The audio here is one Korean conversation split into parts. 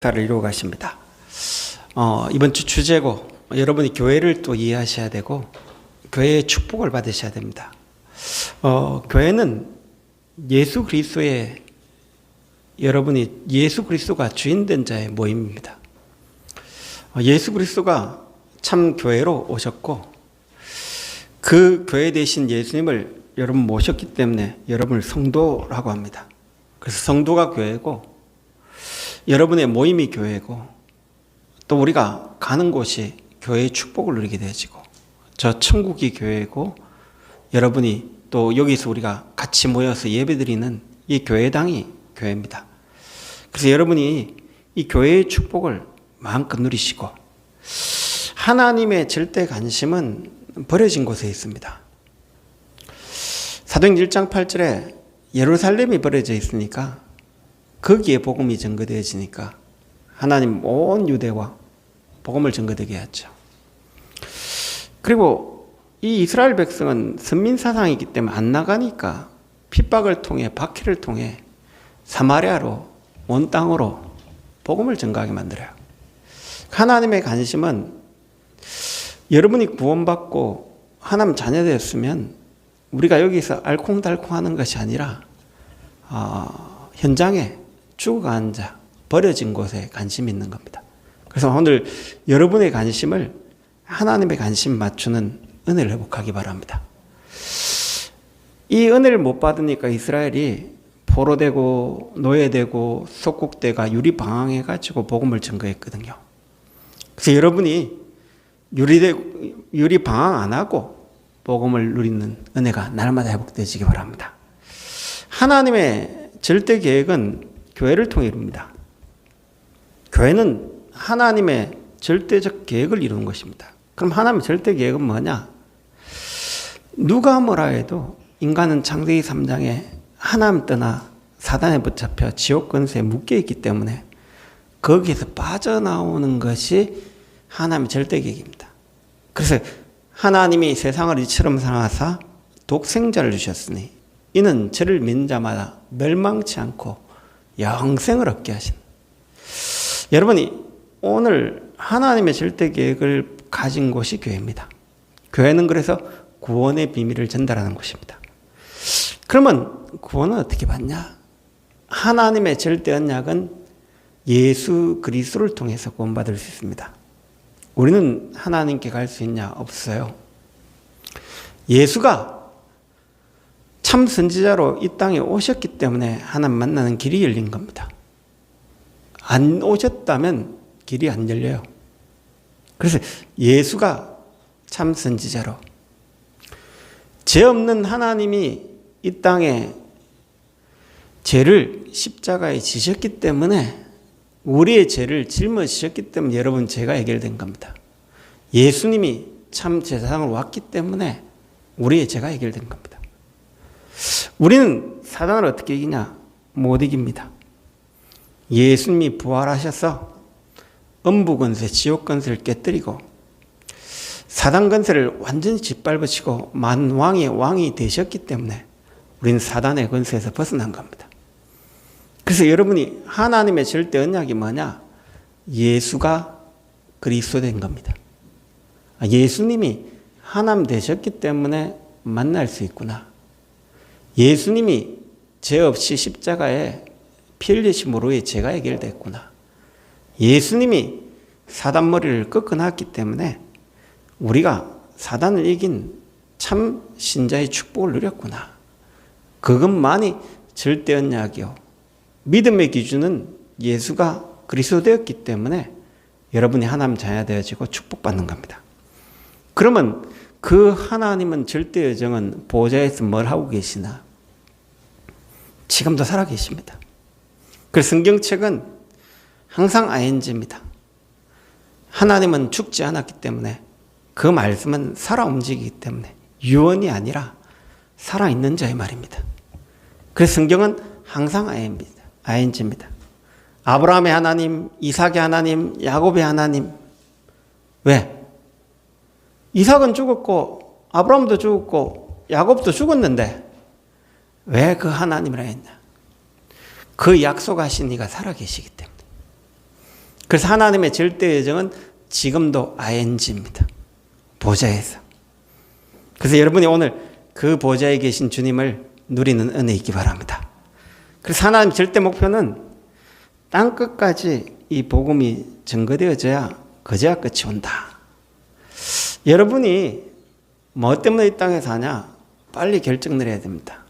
를 이루어 가십니다. 이번 주 주제고 여러분이 교회를 또 이해하셔야 되고 교회의 축복을 받으셔야 됩니다. 교회는 예수 그리스도의 여러분이 예수 그리스도가 주인된 자의 모임입니다. 예수 그리스도가 참 교회로 오셨고 그 교회 되신 예수님을 여러분 모셨기 때문에 여러분을 성도라고 합니다. 그래서 성도가 교회고 여러분의 모임이 교회고 또 우리가 가는 곳이 교회의 축복을 누리게 되어지고 저 천국이 교회고 여러분이 또 여기서 우리가 같이 모여서 예배드리는 이 교회당이 교회입니다. 그래서 여러분이 이 교회의 축복을 마음껏 누리시고 하나님의 절대 관심은 버려진 곳에 있습니다. 사도행전 1장 8절에 예루살렘이 버려져 있으니까 거기에 복음이 전거되어지니까 하나님 온 유대와 복음을 전거되게 했죠. 그리고 이 이스라엘 백성은 선민사상이기 때문에 안 나가니까 핍박을 통해 박해를 통해 사마리아로 온 땅으로 복음을 전가하게 만들어요. 하나님의 관심은 여러분이 구원받고 하나님 자녀 되었으면 우리가 여기서 알콩달콩 하는 것이 아니라 현장에 죽어간 자, 버려진 곳에 관심이 있는 겁니다. 그래서 오늘 여러분의 관심을 하나님의 관심 맞추는 은혜를 회복하기 바랍니다. 이 은혜를 못 받으니까 이스라엘이 포로되고 노예되고 속국대가 유리방황해가지고 복음을 전거했거든요. 그래서 여러분이 유리방황 안 하고 복음을 누리는 은혜가 날마다 회복되시기 바랍니다. 하나님의 절대 계획은 교회를 통해 이룹니다. 교회는 하나님의 절대적 계획을 이루는 것입니다. 그럼 하나님의 절대 계획은 뭐냐? 누가 뭐라 해도 인간은 창세기 3장에 하나님 떠나 사단에 붙잡혀 지옥 권세에 묶여 있기 때문에 거기에서 빠져나오는 것이 하나님의 절대 계획입니다. 그래서 하나님이 세상을 이처럼 사랑하사 독생자를 주셨으니 이는 저를 믿는 자마다 멸망치 않고 영생을 얻게 하신. 여러분이 오늘 하나님의 절대 계획을 가진 곳이 교회입니다. 교회는 그래서 구원의 비밀을 전달하는 곳입니다. 그러면 구원은 어떻게 받냐? 하나님의 절대 언약은 예수 그리스도를 통해서 구원받을 수 있습니다. 우리는 하나님께 갈 수 있냐? 없어요. 예수가 참 선지자로 이 땅에 오셨기 때문에 하나님 만나는 길이 열린 겁니다. 안 오셨다면 길이 안 열려요. 그래서 예수가 참 선지자로 죄 없는 하나님이 이 땅에 죄를 십자가에 지셨기 때문에 우리의 죄를 짊어지셨기 때문에 여러분 죄가 해결된 겁니다. 예수님이 참 제사장으로 왔기 때문에 우리의 죄가 해결된 겁니다. 우리는 사단을 어떻게 이기냐? 못 이깁니다. 예수님이 부활하셔서 음부 권세, 지옥 권세를 깨뜨리고 사단 권세를 완전히 짓밟으시고 만왕의 왕이 되셨기 때문에 우리는 사단의 권세에서 벗어난 겁니다. 그래서 여러분이 하나님의 절대 언약이 뭐냐? 예수가 그리스도 된 겁니다. 예수님이 하나님 되셨기 때문에 만날 수 있구나. 예수님이 죄 없이 십자가에 피 흘리심으로의 죄가 해결됐구나. 예수님이 사단 머리를 꺾어놨기 때문에 우리가 사단을 이긴 참 신자의 축복을 누렸구나. 그것만이 절대 언약이요. 믿음의 기준은 예수가 그리스도 되었기 때문에 여러분이 하나님 자녀 되어지고 축복받는 겁니다. 그러면 그 하나님은 절대 여정은 보좌에서 뭘 하고 계시나? 지금도 살아 계십니다. 그래서 성경책은 항상 ING입니다. 하나님은 죽지 않았기 때문에 그 말씀은 살아 움직이기 때문에 유언이 아니라 살아있는 자의 말입니다. 그래서 성경은 항상 ING입니다. 아브라함의 하나님, 이삭의 하나님, 야곱의 하나님. 왜? 이삭은 죽었고 아브라함도 죽었고 야곱도 죽었는데 왜 그 하나님이라 했냐? 그 약속하신 이가 살아계시기 때문에. 그래서 하나님의 절대 예정은 지금도 ing입니다. 보좌에서. 그래서 여러분이 오늘 그 보좌에 계신 주님을 누리는 은혜 있기 바랍니다. 그래서 하나님 절대 목표는 땅 끝까지 이 복음이 증거되어져야 그제야 끝이 온다. 여러분이 뭐 때문에 이 땅에 사냐? 빨리 결정 내려야 됩니다.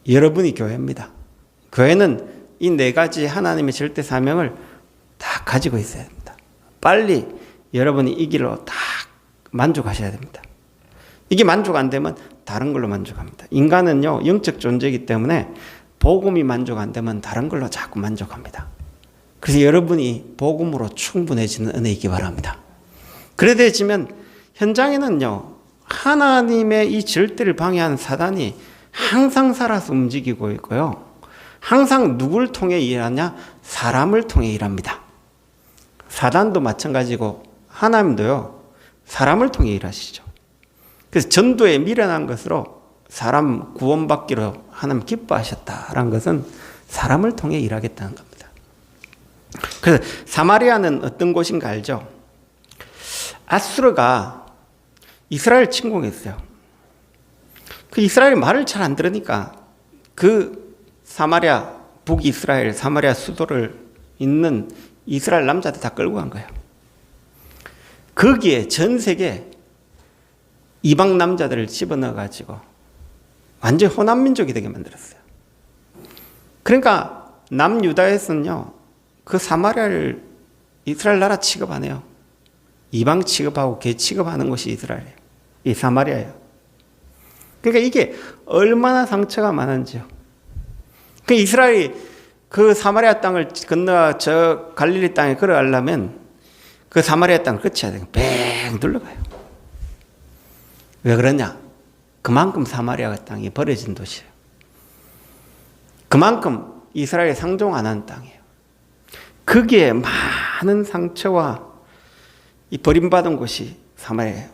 여러분이 교회입니다. 교회는 이 네 가지 하나님의 절대 사명을 다 가지고 있어야 됩니다. 빨리 여러분이 이 길로 다 만족하셔야 됩니다. 이게 만족 안 되면 다른 걸로 만족합니다. 인간은요, 영적 존재이기 때문에 복음이 만족 안 되면 다른 걸로 자꾸 만족합니다. 그래서 여러분이 복음으로 충분해지는 은혜 있기 바랍니다. 그래 되지면 현장에는요, 하나님의 이 절대를 방해하는 사단이 항상 살아서 움직이고 있고요. 항상 누굴 통해 일하냐? 사람을 통해 일합니다. 사단도 마찬가지고 하나님도요, 사람을 통해 일하시죠. 그래서 전도에 미련한 것으로 사람 구원받기로 하나님 기뻐하셨다라는 것은 사람을 통해 일하겠다는 겁니다. 그래서 사마리아는 어떤 곳인가 알죠? 아수르가 이스라엘 침공했어요. 그 이스라엘이 말을 잘 안 들으니까 그 사마리아, 북이스라엘, 사마리아 수도를 있는 이스라엘 남자들 다 끌고 간 거예요. 거기에 전 세계 이방 남자들을 집어넣어가지고 완전 호남민족이 되게 만들었어요. 그러니까 남유다에서는요, 그 사마리아를 이스라엘 나라 취급 안 해요. 이방 취급하고 개 취급하는 곳이 이스라엘이에요. 이 사마리아예요. 그러니까 이게 얼마나 상처가 많은지요. 그 이스라엘이 그 사마리아 땅을 건너 저 갈릴리 땅에 걸어가려면 그 사마리아 땅을 거쳐야 돼요. 뱅 둘러가요. 왜 그러냐? 그만큼 사마리아 땅이 버려진 도시예요. 그만큼 이스라엘이 상종 안 하는 땅이에요. 거기에 많은 상처와 이 버림받은 곳이 사마리아예요.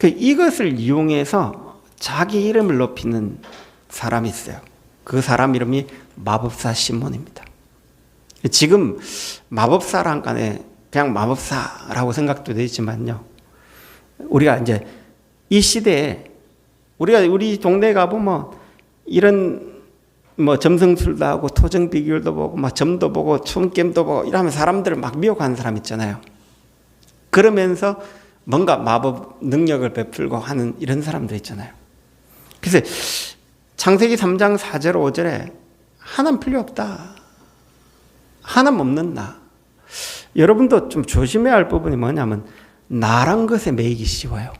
이것을 이용해서 자기 이름을 높이는 사람이 있어요. 그 사람 이름이 마법사 시몬입니다. 지금 마법사란 간에 그냥 마법사라고 생각도 되지만요. 우리가 이제 이 시대에 우리 동네에 가보면 이런 뭐 점성술도 하고 토정 비결도 보고 막 점도 보고 춤겜도 보고 이러면 사람들을 막 미혹하는 사람 있잖아요. 그러면서 뭔가 마법 능력을 베풀고 하는 이런 사람들 있잖아요. 그래서 창세기 3장 4절 5절에 하나님 필요 없다. 하나님 없는 나. 여러분도 좀 조심해야 할 부분이 뭐냐면 나란 것에 매이기 쉬워요.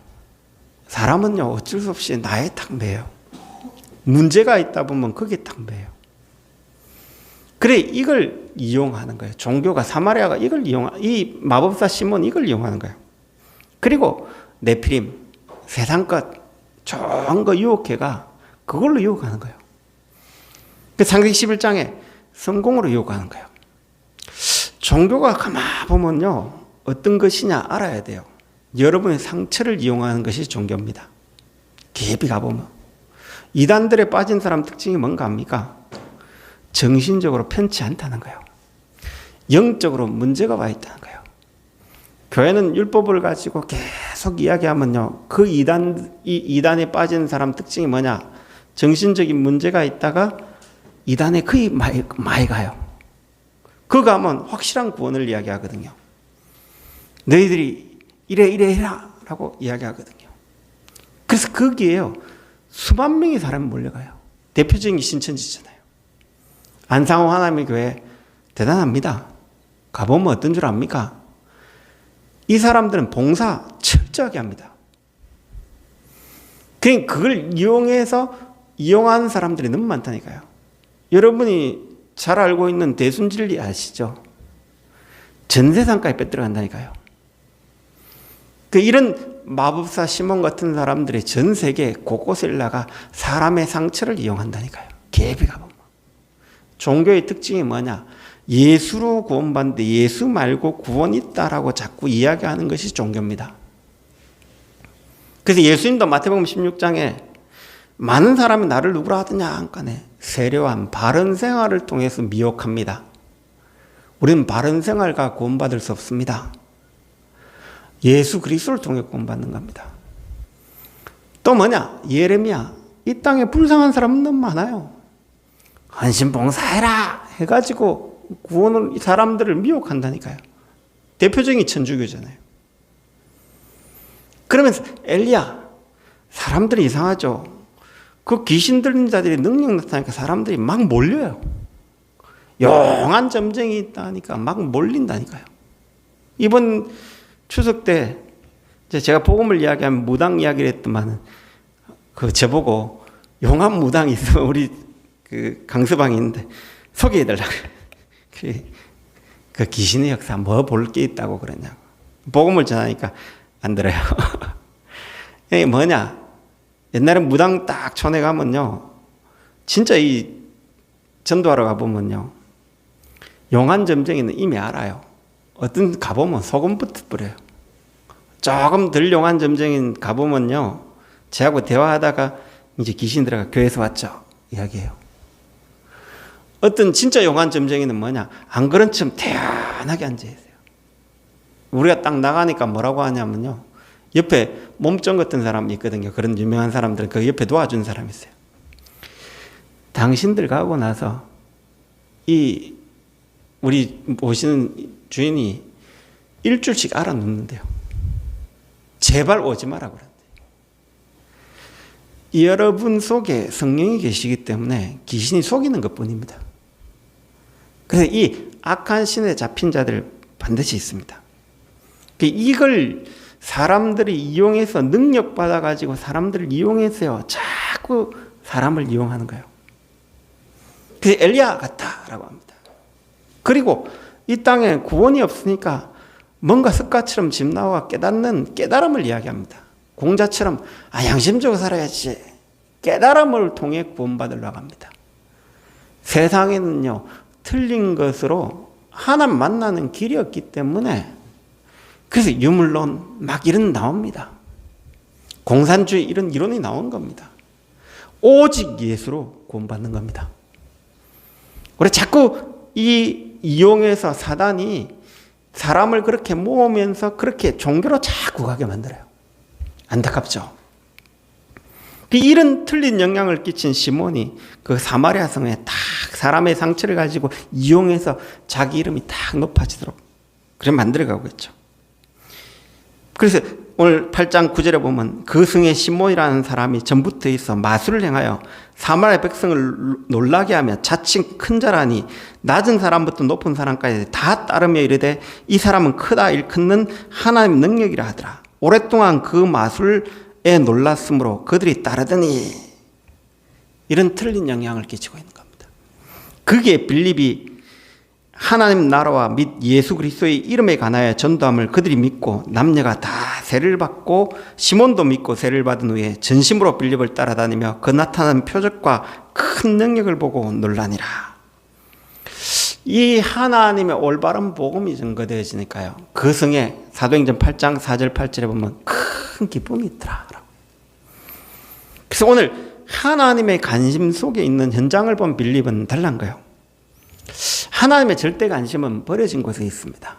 사람은요, 어쩔 수 없이 나에 탁 매요. 문제가 있다 보면 거기에 탁 매요. 그래, 이걸 이용하는 거예요. 종교가, 사마리아가 이 마법사 시몬 이걸 이용하는 거예요. 그리고 네피림, 세상 것, 좋은 거 유혹해가 그걸로 유혹하는 거예요. 그 창세기 11장에 성공으로 유혹하는 거예요. 종교가 가만 보면요, 어떤 것이냐 알아야 돼요. 여러분의 상처를 이용하는 것이 종교입니다. 깊이 가보면. 이단들에 빠진 사람 특징이 뭔가 합니까? 정신적으로 편치 않다는 거예요. 영적으로 문제가 와 있다는 거예요. 교회는 율법을 가지고 계속 이야기하면요, 그 이단에 빠진 사람 특징이 뭐냐? 정신적인 문제가 있다가 이단에 거의 많이 가요. 그거 가면 확실한 구원을 이야기하거든요. 너희들이 이래 해라 라고 이야기하거든요. 그래서 거기에요, 수만 명의 사람이 몰려가요. 대표적인 신천지잖아요. 안상호 하나님의 교회 대단합니다. 가보면 어떤 줄 압니까? 이 사람들은 봉사 철저하게 합니다. 그걸 이용하는 사람들이 너무 많다니까요. 여러분이 잘 알고 있는 대순진리 아시죠? 전 세상까지 빼들어간다니까요. 이런 마법사 시몬 같은 사람들이 전 세계 곳곳에 일나가 사람의 상처를 이용한다니까요. 깊이 가보면. 종교의 특징이 뭐냐? 예수로 구원받는데 예수 말고 구원이 있다라고 자꾸 이야기하는 것이 종교입니다. 그래서 예수님도 마태복음 16장에 많은 사람이 나를 누구라 하더냐 한간에 세례와 바른 생활을 통해서 미혹합니다. 우리는 바른 생활과 구원받을 수 없습니다. 예수 그리스도를 통해 구원받는 겁니다. 또 뭐냐? 예레미야, 이 땅에 불쌍한 사람은 너무 많아요. 헌신봉사해라 해가지고 구원을 사람들을 미혹한다니까요. 대표적인 천주교잖아요. 그러면서 엘리야, 사람들이 이상하죠. 그 귀신 들린 자들이 능력 나타나니까 사람들이 막 몰려요. 용한 점쟁이 있다니까 막 몰린다니까요. 이번 추석 때 제가 복음을 이야기하면 무당 이야기를 했더만 저보고 용한 무당이 있으면 우리 그 강서방이 있는데 소개해달라고. 그 귀신의 역사 뭐 볼 게 있다고 그러냐고. 복음을 전하니까 안 들어요. 이게 뭐냐? 옛날에 무당 딱 촌에 가면요, 진짜 이 전도하러 가보면요, 용한 점쟁이는 이미 알아요. 어떤 가보면 소금부터 뿌려요. 조금 덜 용한 점쟁이 가보면요, 저하고 대화하다가 이제 귀신 들어가 교회에서 왔죠 이야기해요. 어떤 진짜 용한 점쟁이는 뭐냐? 안 그런 척 태연하게 앉아있어요. 우리가 딱 나가니까 뭐라고 하냐면요, 옆에 몸짱 같은 사람이 있거든요. 그런 유명한 사람들은 그 옆에 도와준 사람이 있어요. 당신들 가고 나서 이 우리 오시는 주인이 일주일씩 알아놓는데요. 제발 오지 마라 그런대요. 여러분 속에 성령이 계시기 때문에 귀신이 속이는 것뿐입니다. 그래서 이 악한 신에 잡힌 자들 반드시 있습니다. 이걸 사람들이 이용해서 능력 받아가지고 사람들을 이용해서요, 자꾸 사람을 이용하는 거예요. 그래서 엘리야 같다라고 합니다. 그리고 이 땅에 구원이 없으니까 뭔가 습관처럼 집 나와 깨닫는 깨달음을 이야기합니다. 공자처럼 양심적으로 살아야지. 깨달음을 통해 구원받으려고 합니다. 세상에는요, 틀린 것으로 하나님 만나는 길이 없기 때문에 그래서 유물론 막 이런 나옵니다. 공산주의 이런 이론이 나온 겁니다. 오직 예수로 구원받는 겁니다. 우리 자꾸 이용해서 사단이 사람을 그렇게 모으면서 그렇게 종교로 자꾸 가게 만들어요. 안타깝죠. 이런 틀린 영향을 끼친 시몬이 그 사마리아 성에 딱 사람의 상처를 가지고 이용해서 자기 이름이 딱 높아지도록 그래 만들어가고 있죠. 그래서 오늘 8장 9절에 보면 그 성에 시몬이라는 사람이 전부터 있어 마술을 행하여 사마리아 백성을 놀라게 하며 자칭 큰 자라니 낮은 사람부터 높은 사람까지 다 따르며 이르되 이 사람은 크다 일컫는 하나님의 능력이라 하더라. 오랫동안 그 마술에 놀랐으므로 그들이 따르더니 이런 틀린 영향을 끼치고 있는 겁니다. 그게 빌립이 하나님 나라와 및 예수 그리스도의 이름에 관하여 전도함을 그들이 믿고 남녀가 다 세를 받고 시몬도 믿고 세를 받은 후에 전심으로 빌립을 따라다니며 그 나타난 표적과 큰 능력을 보고 놀라니라. 이 하나님의 올바른 복음이 증거되어지니까요, 그 성에 사도행전 8장 4절 8절에 보면 큰 기쁨이 있더라. 그래서 오늘 하나님의 관심 속에 있는 현장을 본 빌립은 달란 거예요. 하나님의 절대 관심은 버려진 곳에 있습니다.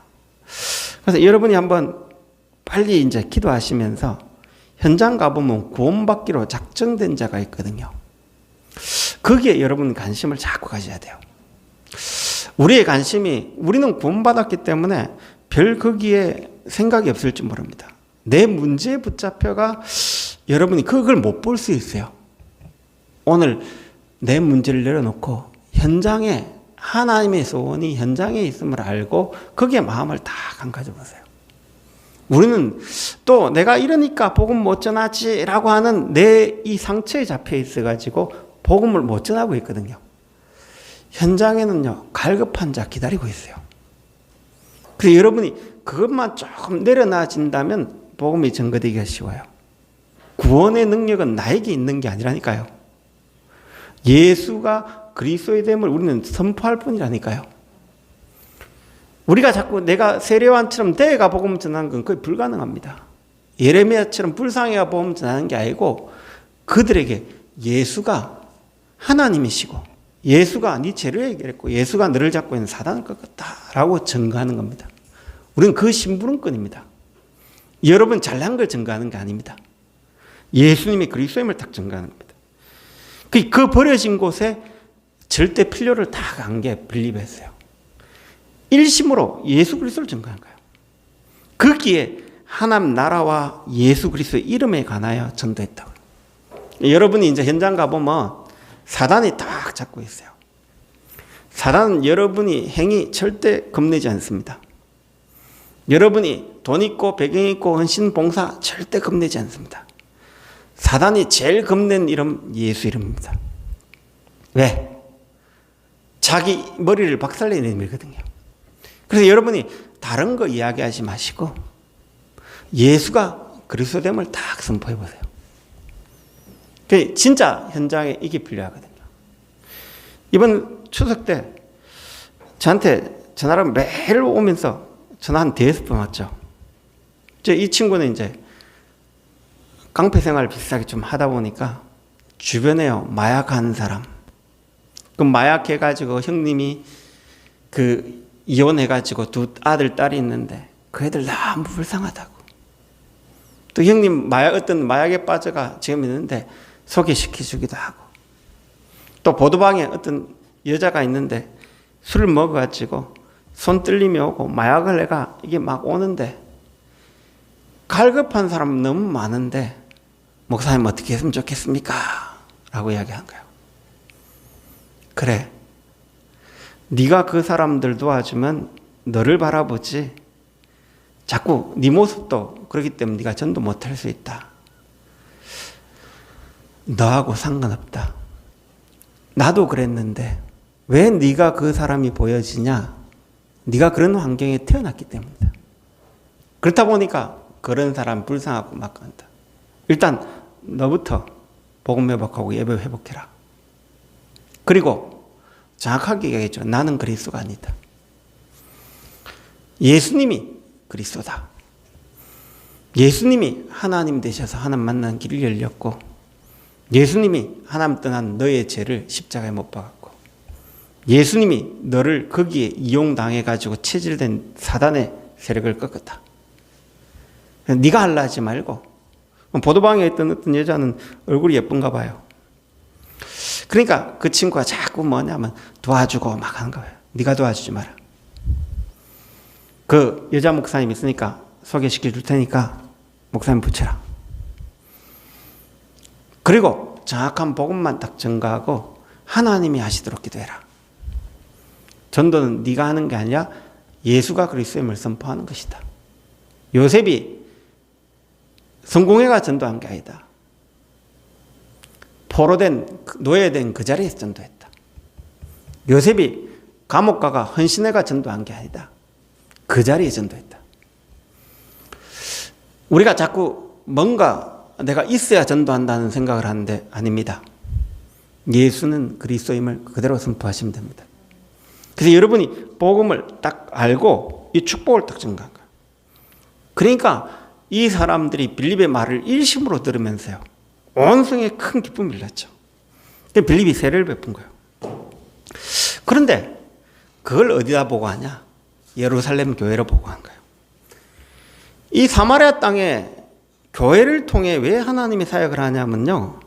그래서 여러분이 한번 빨리 이제 기도하시면서 현장 가보면 구원받기로 작정된 자가 있거든요. 거기에 여러분 관심을 자꾸 가져야 돼요. 우리의 관심이, 우리는 구원받았기 때문에 별 거기에 생각이 없을지 모릅니다. 내 문제에 붙잡혀가 여러분이 그걸 못 볼 수 있어요. 오늘 내 문제를 내려놓고 현장에 하나님의 소원이 현장에 있음을 알고 거기에 마음을 다 감가져 보세요. 우리는 또 내가 이러니까 복음 못 전하지 라고 하는 내 이 상처에 잡혀 있어가지고 복음을 못 전하고 있거든요. 현장에는요, 갈급한 자 기다리고 있어요. 그래서 여러분이 그것만 조금 내려놔진다면 복음이 증거되기가 쉬워요. 구원의 능력은 나에게 있는 게 아니라니까요. 예수가 그리스도의 됨을 우리는 선포할 뿐이라니까요. 우리가 자꾸 내가 세례요한처럼 대가 복음 전하는 건 거의 불가능합니다. 예레미야처럼 불쌍히가 복음 전하는 게 아니고 그들에게 예수가 하나님이시고 예수가 네 죄를 해결했고 예수가 너를 잡고 있는 사단을 꺾었다라고 증거하는 겁니다. 우리는 그 심부름꾼입니다. 여러분 잘난 걸 증거하는 게 아닙니다. 예수님이 그리스도임을 딱 증거하는 겁니다. 그 버려진 곳에 절대 필요를 다 간 게 빌립이었어요. 일심으로 예수 그리스도를 증거한 거예요. 거기에 하나님 나라와 예수 그리스도의 이름에 관하여 전도했다고. 여러분이 이제 현장 가보면 사단이 딱 잡고 있어요. 사단은 여러분이 행위 절대 겁내지 않습니다. 여러분이 돈 있고 배경 있고 헌신 봉사 절대 겁내지 않습니다. 사단이 제일 겁낸 이름 예수 이름입니다. 왜? 자기 머리를 박살내는 이름이거든요. 그래서 여러분이 다른 거 이야기하지 마시고 예수가 그리스도됨을 딱 선포해 보세요. 진짜 현장에 이게 필요하거든요. 이번 추석 때 저한테 전화를 매일 오면서 전화 한 5번 왔죠. 이 친구는 이제 깡패 생활 비슷하게 좀 하다 보니까 주변에요 마약하는 사람, 그 마약해가지고 형님이 그 이혼해가지고 2 아들 딸이 있는데 그 애들 너무 불쌍하다고. 또 형님 어떤 마약에 빠져가 지금 있는데 소개시켜주기도 하고, 또 보도방에 어떤 여자가 있는데 술을 먹어가지고 손 떨림이 오고 마약을 내가 이게 막 오는데 갈급한 사람 너무 많은데 목사님 어떻게 했으면 좋겠습니까? 라고 이야기한 거예요. 그래, 네가 그 사람들 도와주면 너를 바라보지 자꾸 네 모습도 그렇기 때문에 네가 전도 못할 수 있다. 너하고 상관없다. 나도 그랬는데 왜 네가 그 사람이 보여지냐? 네가 그런 환경에 태어났기 때문이다. 그렇다 보니까 그런 사람 불쌍하고 막 한다. 일단 너부터 복음 회복하고 예배 회복해라. 그리고 정확하게 얘기했죠. 나는 그리스도가 아니다. 예수님이 그리스도다. 예수님이 하나님 되셔서 하나님 만나는 길을 열렸고, 예수님이 하나님 떠난 너의 죄를 십자가에 못 박았고, 예수님이 너를 거기에 이용당해가지고 체질된 사단의 세력을 꺾었다. 네가 하려 하지 말고, 보도방에 있던 어떤 여자는 얼굴이 예쁜가 봐요. 그러니까 그 친구가 자꾸 뭐냐면 도와주고 막 하는 거예요. 네가 도와주지 마라. 그 여자 목사님 있으니까 소개시켜 줄 테니까 목사님 붙여라. 그리고 정확한 복음만 딱 전가하고 하나님이 하시도록 기도해라. 전도는 네가 하는 게 아니라 예수가 그리스도임을 선포하는 것이다. 요셉이 성공회가 전도한 게 아니다. 포로된 노예된 그 자리에서 전도했다. 요셉이 감옥 가가 헌신회가 전도한 게 아니다. 그 자리에 전도했다. 우리가 자꾸 뭔가 내가 있어야 전도한다는 생각을 하는데 아닙니다. 예수는 그리스도임을 그대로 선포하시면 됩니다. 그래서 여러분이 복음을 딱 알고 이 축복을 딱 전가한 거예요. 그러니까 이 사람들이 빌립의 말을 일심으로 들으면서요, 온 성에 큰 기쁨을 났죠. 빌립이 세례를 베푼 거예요. 그런데 그걸 어디다 보고 하냐? 예루살렘 교회로 보고 한 거예요. 이 사마리아 땅에 교회를 통해 왜 하나님이 사역을 하냐면요,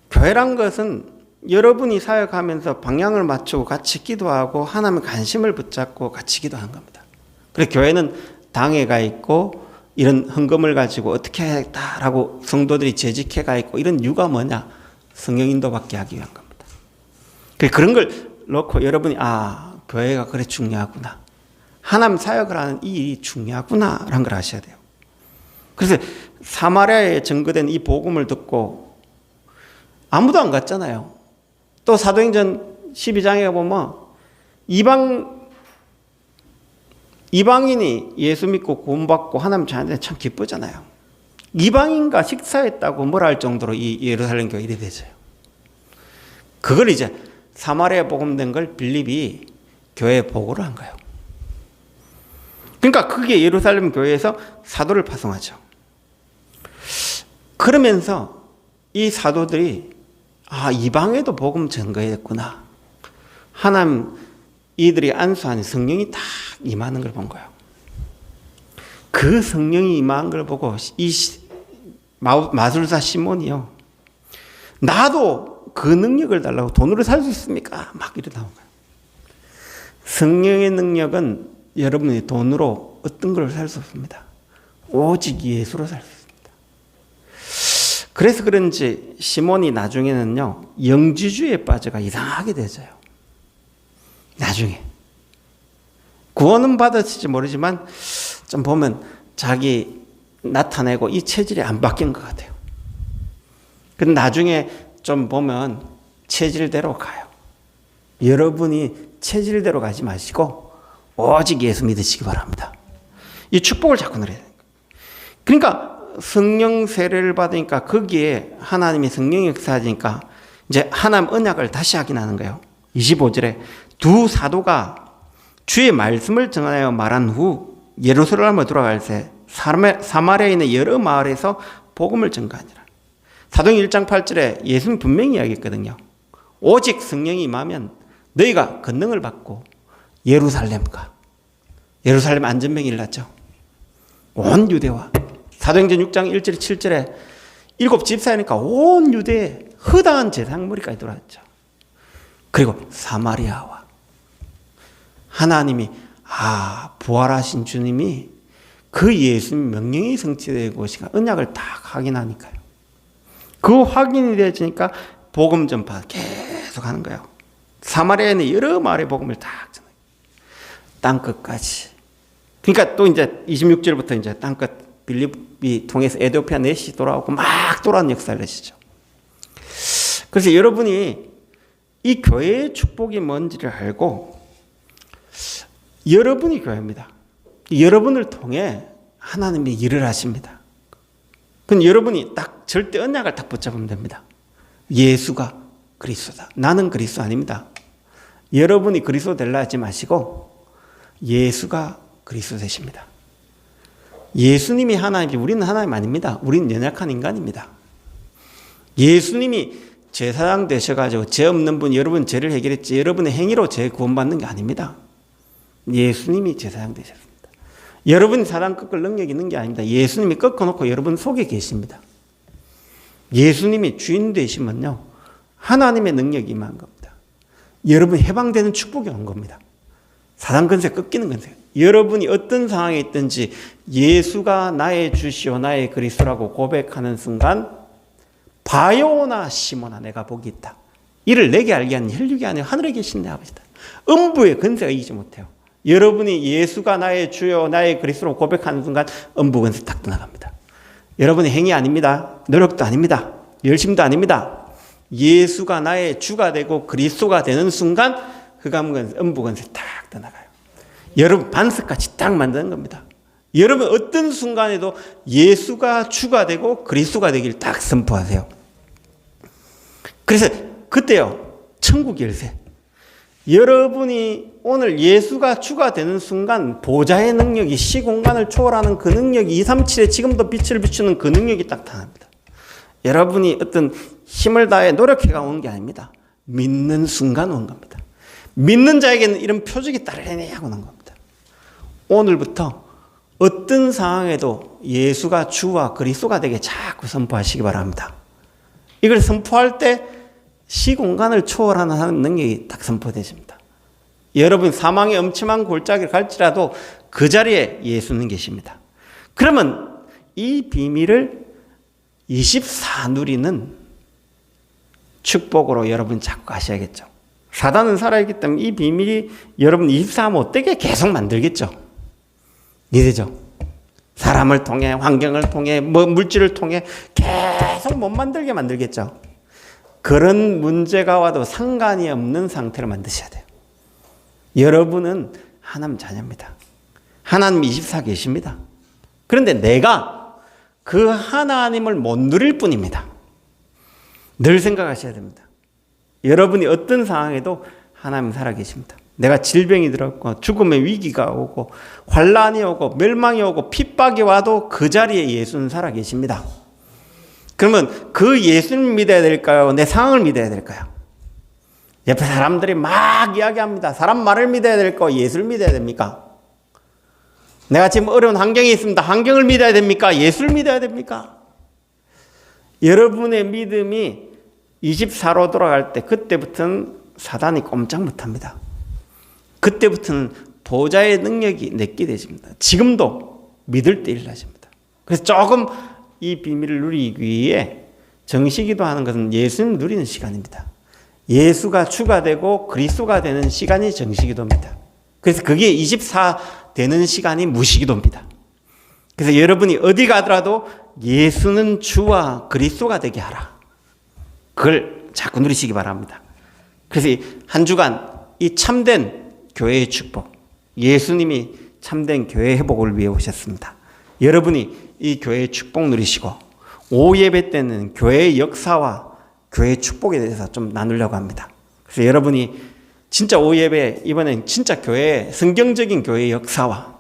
교회란 것은 여러분이 사역하면서 방향을 맞추고 같이 기도하고 하나님의 관심을 붙잡고 같이 기도하는 겁니다. 그래서 교회는 당회가 있고 이런 헌금을 가지고 어떻게 해야겠다라고 성도들이 재직해가 있고 이런 이유가 뭐냐? 성령 인도받게 하기 위한 겁니다. 그런 걸 놓고 여러분이 교회가 그래 중요하구나, 하나님 사역을 하는 이 일이 중요하구나라는 걸 아셔야 돼요. 그래서 사마리아에 전거된 이 복음을 듣고 아무도 안 갔잖아요. 또 사도행전 12장에 보면 이방인이 예수 믿고 구원받고 하나님 자녀들 참 기쁘잖아요. 이방인과 식사했다고 뭐라 할 정도로 이 예루살렘 교회 일이 되죠. 그걸 이제 사마리아 복음된 걸 빌립이 교회에 보고를 한 거예요. 그러니까 그게 예루살렘 교회에서 사도를 파송하죠. 그러면서 이 사도들이 이방에도 복음 전거했구나. 하나님 이들이 안수하니 성령이 딱 임하는 걸 본 거예요. 그 성령이 임한 걸 보고 이 마술사 시몬이요, 나도 그 능력을 달라고 돈으로 살 수 있습니까? 막 이래 나온 거예요. 성령의 능력은 여러분이 돈으로 어떤 걸 살 수 없습니다. 오직 예수로 살 수 있습니다. 그래서 그런지 시몬이 나중에는요, 영지주의에 빠져가 이상하게 되져요. 나중에 구원은 받았을지 모르지만 좀 보면 자기 나타내고 이 체질이 안 바뀐 것 같아요. 근데 나중에 좀 보면 체질대로 가요. 여러분이 체질대로 가지 마시고 오직 예수 믿으시기 바랍니다. 이 축복을 자꾸 누려야 돼요. 그러니까 성령 세례를 받으니까 거기에 하나님이 성령 역사하니까 이제 하나님 언약을 다시 확인하는 거예요. 25절에 두 사도가 주의 말씀을 전하여 말한 후 예루살렘으로 돌아갈 때 사마리아에 있는 여러 마을에서 복음을 전가하니라. 사도행 1장 8절에 예수님 분명히 이야기했거든요. 오직 성령이 임하면 너희가 권능을 받고 예루살렘과 예루살렘 안전병이 일어났죠. 온 유대와 사도행전 6장 1절 7절에 7 집사니까 온 유대에 허다한 제사물이까지 들어왔죠. 그리고 사마리아와 하나님이 부활하신 주님이 그 예수님 명령이 성취되는 곳이가 언약을 딱 확인하니까요. 그 확인이 되어지니까 복음 전파 계속 하는 거예요. 사마리아에는 여러 마을의 복음을 딱 전해요. 땅끝까지. 그러니까 또 이제 26절부터 이제 땅끝 빌립이 통해서 에티오피아 넷이 돌아오고 막 돌아오는 역사를 내시죠. 그래서 여러분이 이 교회의 축복이 뭔지를 알고 여러분이 교회입니다. 여러분을 통해 하나님이 일을 하십니다. 그럼 여러분이 딱 절대 언약을 딱 붙잡으면 됩니다. 예수가 그리스도다. 나는 그리스도 아닙니다. 여러분이 그리스도 되려 하지 마시고 예수가 그리스도 되십니다. 예수님이 하나님이지 우리는 하나님 아닙니다. 우리는 연약한 인간입니다. 예수님이 제사장 되셔가지고 죄 없는 분 여러분 죄를 해결했지 여러분의 행위로 죄 구원받는 게 아닙니다. 예수님이 제사장 되셨습니다. 여러분이 사람 꺾을 능력이 있는 게 아닙니다. 예수님이 꺾어놓고 여러분 속에 계십니다. 예수님이 주인 되시면요 하나님의 능력이 임한 겁니다. 여러분 해방되는 축복이 온 겁니다. 사단 권세 꺾이는 권세. 여러분이 어떤 상황에 있든지 예수가 나의 주시오 나의 그리스도라고 고백하는 순간 바요나 시몬아 내가 복이 있다. 이를 내게 알게 하는 혈육이 아니라 하늘에 계신 내 아버지다. 음부의 권세가 이기지 못해요. 여러분이 예수가 나의 주요 나의 그리스도로 고백하는 순간 음부 권세 딱 떠나갑니다. 여러분의 행위 아닙니다. 노력도 아닙니다. 열심도 아닙니다. 예수가 나의 주가 되고 그리스도가 되는 순간 흑암권 음부 권세 딱 떠나가요. 여러분 반석같이 딱 만드는 겁니다. 여러분 어떤 순간에도 예수가 주가 되고 그리스도가 되길 딱 선포하세요. 그래서 그때요 천국 열쇠. 여러분이 오늘 예수가 주가 되는 순간 보좌의 능력이 시공간을 초월하는 그 능력이 237에 지금도 빛을 비추는 그 능력이 딱 나타납니다. 여러분이 어떤 힘을 다해 노력해가 온 게 아닙니다. 믿는 순간 온 겁니다. 믿는 자에게는 이런 표적이 따르려니 하고 난 겁니다. 오늘부터 어떤 상황에도 예수가 주와 그리스도가 되게 자꾸 선포하시기 바랍니다. 이걸 선포할 때 시공간을 초월하는 능력이 딱 선포되십니다. 여러분 사망의 엄침한 골짜기를 갈지라도 그 자리에 예수는 계십니다. 그러면 이 비밀을 24 누리는 축복으로 여러분 자꾸 가셔야겠죠. 사단은 살아있기 때문에 이 비밀이 여러분 24 못되게 계속 만들겠죠. 이해되죠? 사람을 통해 환경을 통해 물질을 통해 계속 못 만들게 만들겠죠. 그런 문제가 와도 상관이 없는 상태를 만드셔야 돼요. 여러분은 하나님 자녀입니다. 하나님 24 계십니다. 그런데 내가 그 하나님을 못 누릴 뿐입니다. 늘 생각하셔야 됩니다. 여러분이 어떤 상황에도 하나님 살아계십니다. 내가 질병이 들었고 죽음의 위기가 오고 환란이 오고 멸망이 오고 핍박이 와도 그 자리에 예수는 살아계십니다. 그러면 그 예수님 믿어야 될까요? 내 상황을 믿어야 될까요? 옆에 사람들이 막 이야기합니다. 사람 말을 믿어야 될까? 예수를 믿어야 됩니까? 내가 지금 어려운 환경에 있습니다. 환경을 믿어야 됩니까? 예수를 믿어야 됩니까? 여러분의 믿음이 24로 돌아갈 때 그때부터는 사단이 꼼짝 못합니다. 그때부터는 보좌의 능력이 내게 되십니다. 지금도 믿을 때 일하십니다. 그래서 조금 이 비밀을 누리기 위해 정시기도 하는 것은 예수님 누리는 시간입니다. 예수가 주가 되고 그리스도가 되는 시간이 정시기도입니다. 그래서 그게 24 되는 시간이 무시기도입니다. 그래서 여러분이 어디 가더라도 예수는 주와 그리스도가 되게 하라. 그걸 자꾸 누리시기 바랍니다. 그래서 한 주간 이 참된 교회의 축복, 예수님이 참된 교회 회복을 위해 오셨습니다. 여러분이 이 교회의 축복 누리시고 오후 예배 때는 교회의 역사와 교회의 축복에 대해서 좀 나누려고 합니다. 그래서 여러분이 진짜 오후 예배 이번엔 진짜 교회의 성경적인 교회의 역사와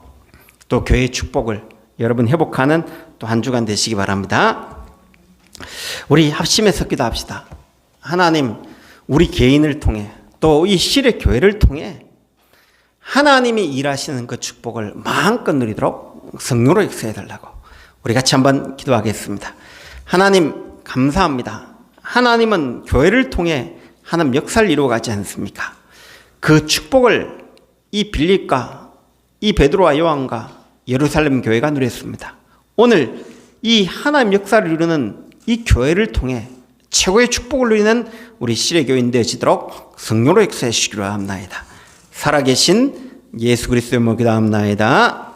또 교회의 축복을 여러분 회복하는 또 한 주간 되시기 바랍니다. 우리 합심해서 기도합시다. 하나님, 우리 개인을 통해 또 이 실의 교회를 통해 하나님이 일하시는 그 축복을 마음껏 누리도록 성령으로 역사해 달라고 우리 같이 한번 기도하겠습니다. 하나님 감사합니다. 하나님은 교회를 통해 하나님 역사를 이루어가지 않습니까? 그 축복을 이 빌립과 이 베드로와 요한과 예루살렘 교회가 누렸습니다. 오늘 이 하나님 역사를 이루는 이 교회를 통해 최고의 축복을 누리는 우리 시래 교인 되시도록 성령으로 역사해 주시기로 합나이다. 살아계신 예수 그리스도의 이름으로 기도합나이다.